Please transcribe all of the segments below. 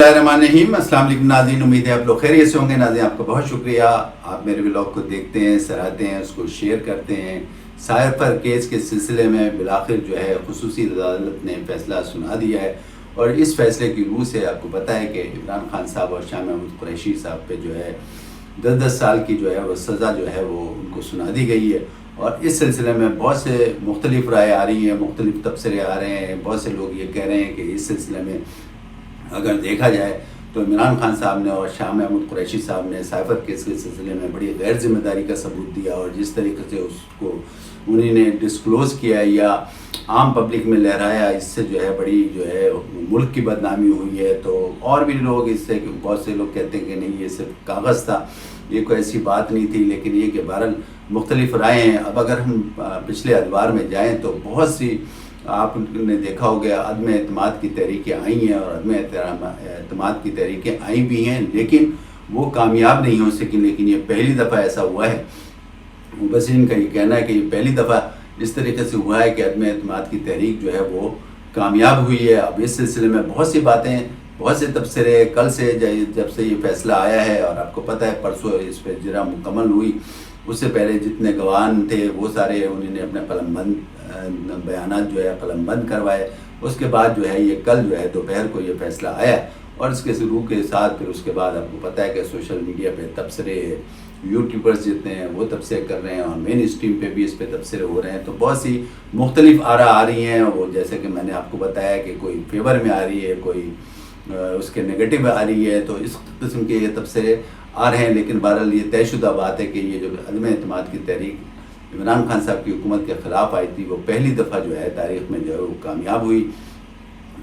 बिस्मिल्लाहिर्रहमानिर्रहीम। अस्सलाम वालेकुम नाज़रीन, उम्मीद है आप लोग खैरियत से होंगे। नाज़रीन, आपका बहुत शुक्रिया, आप मेरे व्लॉग को देखते हैं, सराहते हैं, उसको शेयर करते हैं। साइफर केस के सिलसिले में बिलाखिर जो है खुसूसी अदालत ने फ़ैसला सुना दिया है और इस फ़ैसले की रूह से आपको पता है कि इमरान खान साहब और शाह महमूद कुरैशी साहब पे जो है 10-10 साल की जो है वो सज़ा जो है वो उनको सुना दी गई है। और इस सिलसिले में बहुत से मुख्तलिफ़ राय आ रही हैं, मुख्तलिफ़ तबसरे आ रहे हैं। बहुत से लोग ये कह रहे हैं कि इस सिलसिले में अगर देखा जाए तो इमरान खान साहब ने और शाह महमूद कुरैशी साहब ने साइफर केस के सिलसिले में बड़ी गैर जिम्मेदारी का सबूत दिया और जिस तरीके से उसको उन्होंने डिस्क्लोज़ किया या आम पब्लिक में लहराया, इससे जो है बड़ी जो है मुल्क की बदनामी हुई है। तो और भी लोग इससे, बहुत से लोग कहते हैं कि नहीं, ये सिर्फ कागज़ था, ये कोई ऐसी बात नहीं थी। लेकिन ये कि बहरहाल मुख्तलिफ़ राय हैं। अब अगर हम पिछले अदवार में जाएँ तो बहुत सी आपने देखा हो गया अदम एतमाद की तहरीकें आई हैं और अदम एतमाद की तहरीकें आई भी हैं, लेकिन वो कामयाब नहीं हो सकी। लेकिन ये पहली दफ़ा ऐसा हुआ है, मुबसरीन का ये कहना है कि ये पहली दफ़ा इस तरीके से हुआ है कि अदम एतमाद की तहरीक जो है वो कामयाब हुई है। अब इस सिलसिले में बहुत सी बातें, बहुत से तबसरे कल से जब से ये फ़ैसला आया है और आपको पता है परसों इस पर जरा मुकम्मल हुई, उससे पहले जितने गवाह थे वो सारे उन्होंने अपने कलमबंद बयानात जो है कलमबंद करवाए। उसके बाद जो है ये कल जो है दोपहर को ये फ़ैसला आया और इसके शुरू के साथ फिर उसके बाद आपको पता है कि सोशल मीडिया पे तबसरे, यूट्यूबर्स जितने हैं वो तबसरे कर रहे हैं और मेन स्ट्रीम पे भी इस पे तबसरे हो रहे हैं। तो बहुत सी मुख्तलिफ आरा आ रही हैं। वो जैसे कि मैंने आपको बताया कि कोई फेवर में आ रही है, कोई उसके नेगेटिव आ रही है। तो इस किस्म के ये तबसरे आ रहे हैं। लेकिन बहरहाल ये तयशुदा बात है कि ये जो अदम एतमाद की तहरीक इमरान खान साहब की हुकूमत के ख़िलाफ़ आई थी वो पहली दफ़ा जो है तारीख़ में जो है वो कामयाब हुई।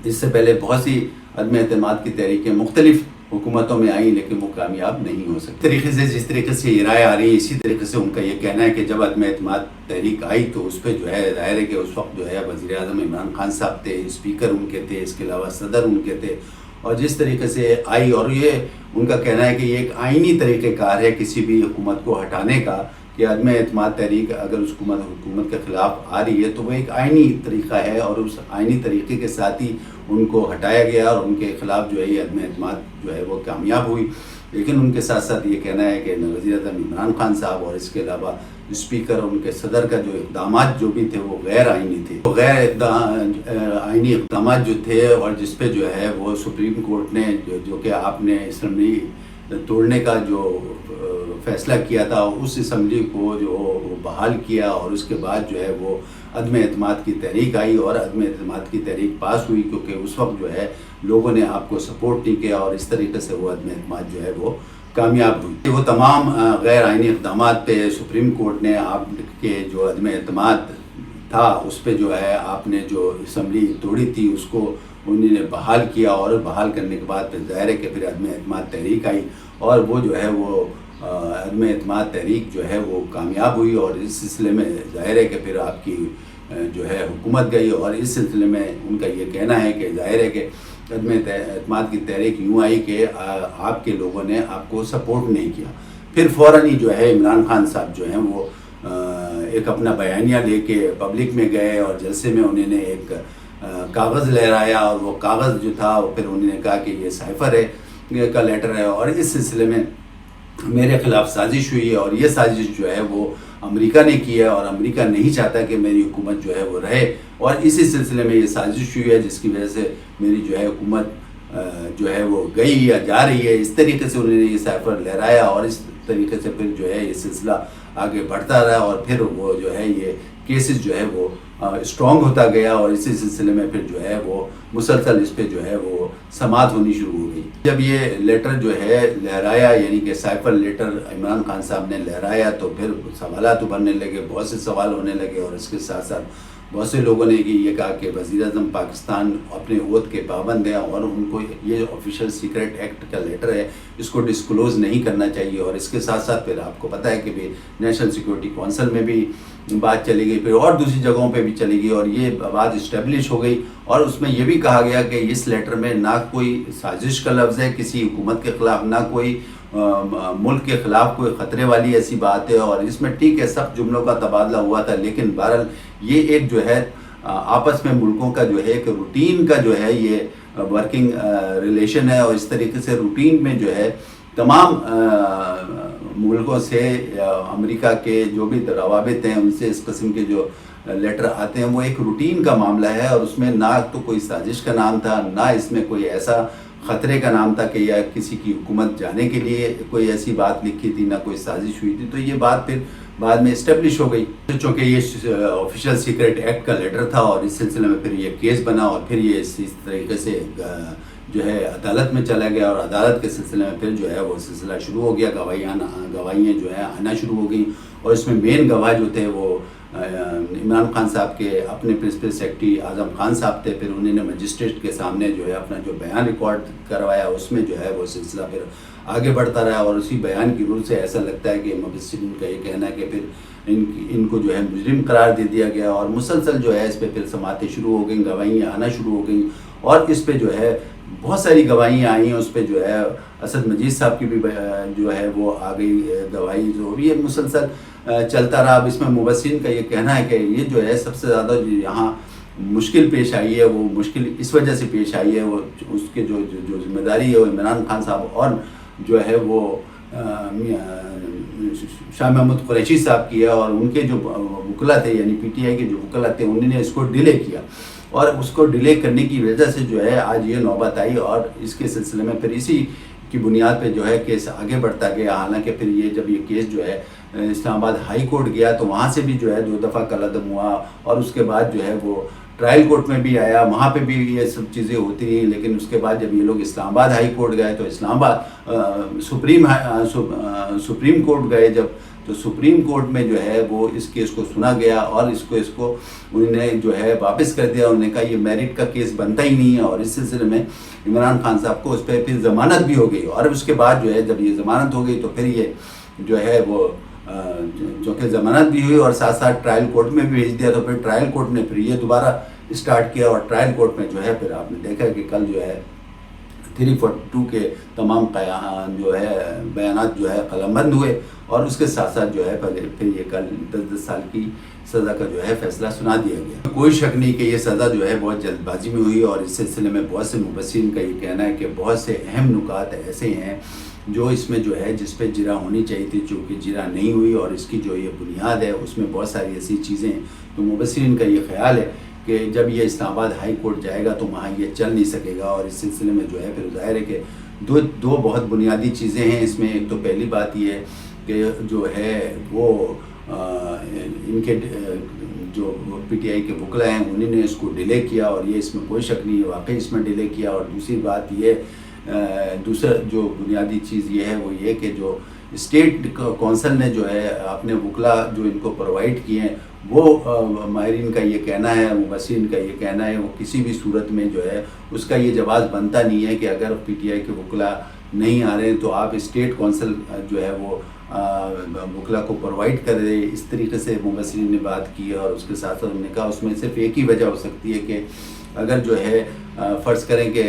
इससे पहले बहुत सी अदम एतमाद की तहरीकें मुख्तलिफ़ हुकूमतों में आई लेकिन वो कामयाब नहीं हो सकती। तरीके से जिस तरीके से ये राय आ रही है, इसी तरीके से उनका ये कहना है कि जब अदम एतमाद तहरीक आई तो उस पर जो है ज़ाहिर है कि उस वक्त जो है वज़ीर आज़म इमरान खान साहब थे, स्पीकर उनके थे, इसके अलावा सदर उनके थे। और जिस तरीके से आई, और ये उनका कहना है कि ये एक आइनी तरीक़ेकार है किसी भी हुकूमत को हटाने का, कि अदम एतमाद तहरीक अगर उस हुकूमत के ख़िलाफ़ आ रही है तो वो एक आइनी तरीक़ा है और उस आइनी तरीक़े के साथ ही उनको हटाया गया और उनके ख़िलाफ़ जो है ये अदम एतमाद जो है वो कामयाब हुई। लेकिन उनके साथ साथ ये कहना है कि वज़ीर आज़म इमरान खान साहब और इसके अलावा स्पीकर और उनके सदर का जो इक़दामात जो भी थे वो गैर आइनी थे। तो गैर आइनी इक़दामात जो थे और जिस पे जो है वो सुप्रीम कोर्ट ने जो कि आपने असम्बली तोड़ने का जो फ़ैसला किया था, उस असम्बली को जो बहाल किया और उसके बाद जो है वो अदम एतमाद की तहरीक आई और अदम एतमाद की तहरीक पास हुई, क्योंकि उस वक्त जो है लोगों ने आपको सपोर्ट नहीं किया और इस तरीके से वो अदम एतमाद जो है वो कामयाब हुई। वो तमाम गैर आइनी इक़दामात पे सुप्रीम कोर्ट ने आपके जो अदम एतमाद था उस पर जो है आपने जो असम्बली तोड़ी थी उसको उन्होंने बहाल किया और बहाल करने के बाद फिर ज़ाहिर है कि फिर अदम एतमाद तहरीक आई और वो जो है वो अदम एतमाद तहरीक जो है वो कामयाब हुई। और इस सिलसिले में ज़ाहिर है कि फिर आपकी जो है हुकूमत गई और इस सिलसिले में उनका ये कहना है कि ज़ाहिर है कि अदम एतमाद की तहरीक यूँ आई कि आपके लोगों ने आपको सपोर्ट नहीं किया। फिर फ़ौरन ही जो है इमरान खान साहब जो हैं वो एक अपना बयानिया लेके पब्लिक में गए और जलसे में उन्होंने एक कागज़ लहराया और वो कागज़ जो था वो फिर उन्होंने कहा कि ये साइफर है का लेटर है और इस सिलसिले में मेरे ख़िलाफ़ साजिश हुई है और ये साजिश जो है वो अमेरिका ने की है और अमेरिका नहीं चाहता कि मेरी हुकूमत जो है वो रहे और इसी सिलसिले में ये साजिश हुई है जिसकी वजह से मेरी जो है हुकूमत जो है वो गई या जा रही है। इस तरीके से उन्होंने ये साइफर लहराया और इस तरीके से फिर जो है ये सिलसिला आगे बढ़ता रहा और फिर वो जो है ये केसेस जो है वो स्ट्रॉन्ग होता गया और इसी सिलसिले में फिर जो है वो मुसलसल इस पे जो है वो समाअत होनी शुरू हो गई। जब ये लेटर जो है लहराया, यानी कि साइफर लेटर इमरान खान साहब ने लहराया, तो फिर सवालात उभरने लगे, बहुत से सवाल होने लगे और इसके साथ साथ बहुत से लोगों ने ये कहा कि वज़ीर आज़म पाकिस्तान अपने ओहद के पाबंद हैं और उनको ये ऑफिशियल सीक्रेट एक्ट का लेटर है इसको डिस्क्लोज़ नहीं करना चाहिए। और इसके साथ साथ फिर आपको पता है कि भी नेशनल सिक्योरिटी काउंसिल में भी बात चली गई, फिर और दूसरी जगहों पे भी चली गई और ये बात इस्टेब्लिश हो गई और उसमें ये भी कहा गया कि इस लेटर में ना कोई साजिश का लफ्ज़ है किसी हुकूमत के ख़िलाफ़, ना कोई मुल्क के ख़िलाफ़ कोई ख़तरे वाली ऐसी बात है और इसमें ठीक है सब जुमलों का तबादला हुआ था, लेकिन बहरहाल ये एक जो है आपस में मुल्कों का जो है एक रूटीन का जो है ये वर्किंग रिलेशन है, और इस तरीके से रूटीन में जो है तमाम मुल्कों से अमेरिका के जो भी रवाबित हैं उनसे इस किस्म के जो लेटर आते हैं वो एक रूटीन का मामला है, और उसमें ना तो कोई साजिश का नाम था, ना इसमें कोई ऐसा ख़तरे का नाम था कि या किसी की हुकूमत जाने के लिए कोई ऐसी बात लिखी थी, ना कोई साजिश हुई थी। तो ये बात फिर बाद में इस्टेब्लिश हो गई, चूँकि ये ऑफिशियल सीक्रेट एक्ट का लेटर था, और इस सिलसिले में फिर ये केस बना, और फिर ये इस तरीके से जो है अदालत में चला गया, और अदालत के सिलसिले में फिर जो है वो सिलसिला शुरू हो गया, गवाहियाँ जो है आना शुरू हो गई। और इसमें मेन गवाह जो थे वो इमरान खान साहब के अपने प्रिंसिपल सेक्रेटरी आज़म खान साहब थे। फिर उन्होंने मजिस्ट्रेट के सामने जो है अपना जो बयान रिकॉर्ड करवाया, उसमें जो है वो सिलसिला फिर आगे बढ़ता रहा, और उसी बयान की रूह से ऐसा लगता है कि मुबस्सिरीन का ये कहना है कि फिर इनको जो है मुजरिम करार दे दिया गया, और मुसलसल जो है इस पर फिर समातें शुरू हो गई, गवाहियाँ आना शुरू हो गई, और इस पर जो है बहुत सारी गवाहियाँ आई हैं। उस पर जो है असद मजीद साहब की भी जो है वो आ गई गवाही, जो ये मुसलसल चलता रहा। अब इसमें मुबस्सिरीन का ये कहना है कि ये जो है सबसे ज़्यादा यहाँ मुश्किल पेश आई है, वो मुश्किल इस वजह से पेश आई है, वो उसके जो जिम्मेदारी है वो इमरान खान साहब और जो है वो शाह महमूद कुरैशी साहब की है, और उनके जो वकला थे यानी PTI के जो वकला थे उन्होंने इसको डिले किया, और उसको डिले करने की वजह से जो है आज ये नौबत आई, और इसके सिलसिले में फिर इसी की बुनियाद पे जो है केस आगे बढ़ता गया। हालांकि फिर ये जब ये केस जो है इस्लामाबाद हाई कोर्ट गया तो वहाँ से भी जो है 2 दफ़ा कलअदम हुआ, और उसके बाद जो है वो ट्रायल कोर्ट में भी आया, वहाँ पे भी ये सब चीज़ें होती रहीं। लेकिन उसके बाद जब ये लोग इस्लामाबाद हाई कोर्ट गए तो इस्लामाबाद सुप्रीम कोर्ट गए जब, तो सुप्रीम कोर्ट में जो है वो इस केस को सुना गया, और इसको उन्होंने जो है वापस कर दिया। उन्होंने कहा ये मेरिट का केस बनता ही नहीं है, और इस सिलसिले में इमरान खान साहब को उस पर फिर ज़मानत भी हो गई, और उसके बाद जो है जब ये ज़मानत हो गई तो फिर ये जो है वो चूँकि ज़मानत भी हुई और साथ साथ ट्रायल कोर्ट में भी भेज दिया, तो फिर ट्रायल कोर्ट ने फिर ये दोबारा स्टार्ट किया, और ट्रायल कोर्ट में जो है फिर आपने देखा कि कल जो है 342 के तमाम जो है बयानात जो है कलमबंद हुए, और उसके साथ साथ जो है पहले फिर ये कल 10 साल की सज़ा का जो है फ़ैसला सुना दिया गया। कोई शक नहीं कि ये सज़ा जो है बहुत जल्दबाजी में हुई, और इस सिलसिले में बहुत से मुबस्सिरीन का ये कहना है कि बहुत से अहम नुकात ऐसे हैं जो इसमें जो है जिस पे जिरा होनी चाहिए थी, जो कि जिरा नहीं हुई, और इसकी जो ये बुनियाद है उसमें बहुत सारी ऐसी चीज़ें हैं। तो मुबस्सिरीन का ये ख्याल है कि जब ये इस्लामाबाद हाई कोर्ट जाएगा तो वहाँ ये चल नहीं सकेगा, और इस सिलसिले में जो है फिर ज़ाहिर है कि दो बहुत बुनियादी चीज़ें हैं इसमें। एक तो पहली बात ये है कि जो है वो इनके जो PTI के वकला हैं उन्होंने इसको डिले किया, और ये इसमें कोई शक नहीं है वाकई इसमें डिले किया। और दूसरी बात ये दूसरा जो बुनियादी चीज़ ये है वो ये कि जो स्टेट कौंसल ने जो है अपने वकला जो इनको प्रोवाइड किए हैं, वो माहिरीन का ये कहना है, मुबस्सिरीन का ये कहना है, वो किसी भी सूरत में जो है उसका ये जवाब बनता नहीं है कि अगर PTI के वकला नहीं आ रहे हैं तो आप स्टेट कौंसल जो है वो वकला को प्रोवाइड कर दे। इस तरीके से मुबस्सिरीन ने बात की है, और उसके साथ साथ उन्होंने कहा उसमें सिर्फ एक ही वजह हो सकती है कि अगर जो है फ़र्ज़ करें कि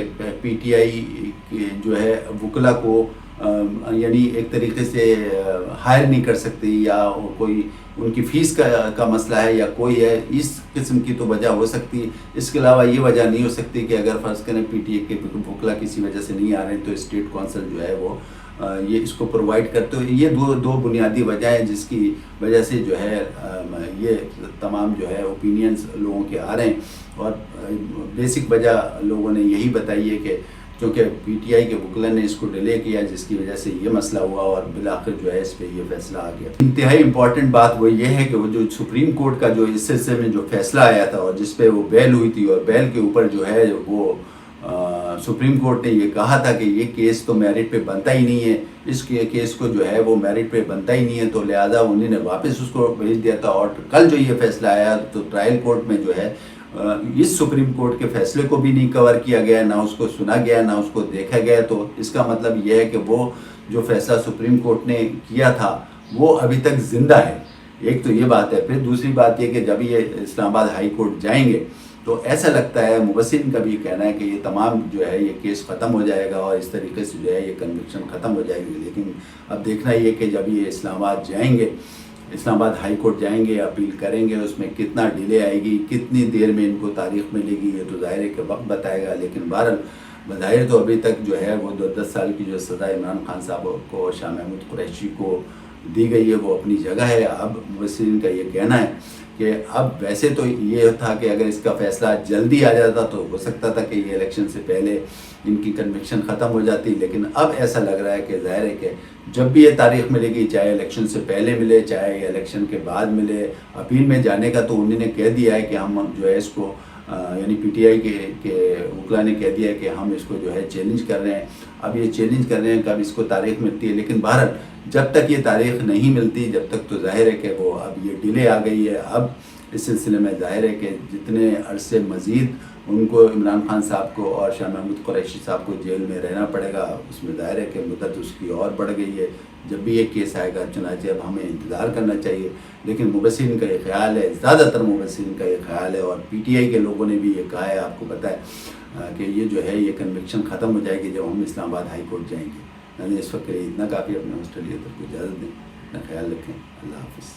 PTI जो है वकला को यानी एक तरीके से हायर नहीं कर सकती, या कोई उनकी फ़ीस का मसला है या कोई है, इस किस्म की तो वजह हो सकती है। इसके अलावा ये वजह नहीं हो सकती कि अगर फ़र्ज़ करें PTI के वकला किसी वजह से नहीं आ रहे तो स्टेट कौंसल जो है वो ये इसको प्रोवाइड करते हो। ये दो बुनियादी वजह हैं जिसकी वजह से जो है ये तमाम जो है ओपिनियंस लोगों के आ रहे हैं, और बेसिक वजह लोगों ने यही बताई है कि क्योंकि PTI के वकला ने इसको डिले किया जिसकी वजह से ये मसला हुआ, और बिलाखिर जो है इस पर ये फ़ैसला आ गया। इंतहाई इम्पॉर्टेंट बात वो ये है कि वो जो सुप्रीम कोर्ट का जो इस सिलसिले में जो फ़ैसला आया था और जिस पे वो बेल हुई थी, और बेल के ऊपर जो है वो सुप्रीम कोर्ट ने ये कहा था कि ये केस तो मेरिट पे बनता ही नहीं है, इस केस को जो है वो मेरिट पे बनता ही नहीं है, तो लिहाजा उन्होंने वापस उसको भेज दिया था। और कल जो ये फ़ैसला आया तो ट्रायल कोर्ट में जो है इस सुप्रीम कोर्ट के फ़ैसले को भी नहीं कवर किया गया, ना उसको सुना गया, ना उसको देखा गया। तो इसका मतलब यह है कि वो जो फ़ैसला सुप्रीम कोर्ट ने किया था वो अभी तक ज़िंदा है। एक तो ये बात है। फिर दूसरी बात ये कि जब ये इस्लामाबाद हाई कोर्ट जाएंगे तो ऐसा लगता है, मुबस्सिरीन का भी कहना है कि ये तमाम जो है ये केस ख़त्म हो जाएगा और इस तरीके से जो है ये कन्विक्शन ख़त्म हो जाएगी। लेकिन अब देखना ये कि जब ये इस्लामाबाद जाएंगे اسلام آباد ہائی کورٹ جائیں گے، اپیل کریں گے، اس میں کتنا ڈیلے آئے گی، کتنی دیر میں ان کو تاریخ ملے گی، یہ تو ظاہر ہے کہ وقت بتائے گا. لیکن بہرحال بظاہر تو ابھی تک جو ہے وہ 10 سال کی جو سزا عمران خان صاحب کو، شاہ محمود قریشی کو دی گئی ہے وہ اپنی جگہ ہے. اب مبصرین کا یہ کہنا ہے کہ اب ویسے تو یہ تھا کہ اگر اس کا فیصلہ جلدی آ جاتا تو ہو سکتا تھا کہ یہ الیکشن سے پہلے ان کی کنوکشن ختم ہو جاتی، لیکن اب ایسا لگ رہا ہے کہ ظاہر ہے کہ جب بھی یہ تاریخ ملے گی، چاہے الیکشن سے پہلے ملے چاہے الیکشن کے بعد ملے، اپیل میں جانے کا تو انہوں نے کہہ دیا ہے کہ ہم جو ہے اس کو یعنی پی ٹی آئی کے وکلا نے کہہ دیا ہے کہ ہم اس کو جو ہے چیلنج کر رہے ہیں. اب یہ چیلنج کر رہے ہیں کب اس کو تاریخ ملتی ہے، لیکن بہرحال جب تک یہ تاریخ نہیں ملتی جب تک تو ظاہر ہے کہ وہ اب یہ ڈیلے آ گئی ہے. اب اس سلسلے میں ظاہر ہے کہ جتنے عرصے مزید ان کو عمران خان صاحب کو اور شاہ محمود قریشی صاحب کو جیل میں رہنا پڑے گا، اس میں ظاہر ہے کہ مدت اس کی اور بڑھ گئی ہے جب بھی یہ کیس آئے گا. چنانچہ اب ہمیں انتظار کرنا چاہیے. لیکن مبصرین کا یہ خیال ہے، زیادہ تر مبصرین کا یہ خیال ہے، اور پی ٹی آئی کے لوگوں نے بھی یہ کہا ہے، آپ کو پتہ ہے کہ یہ جو ہے یہ کنوکشن ختم ہو جائے گی جب ہم اسلام آباد ہائی کورٹ جائیں گے. یعنی اس وقت کے لیے اتنا کافی. اپنے آسٹریلیا تک کو اجازت دیں، اپنا خیال رکھیں. اللہ حافظ.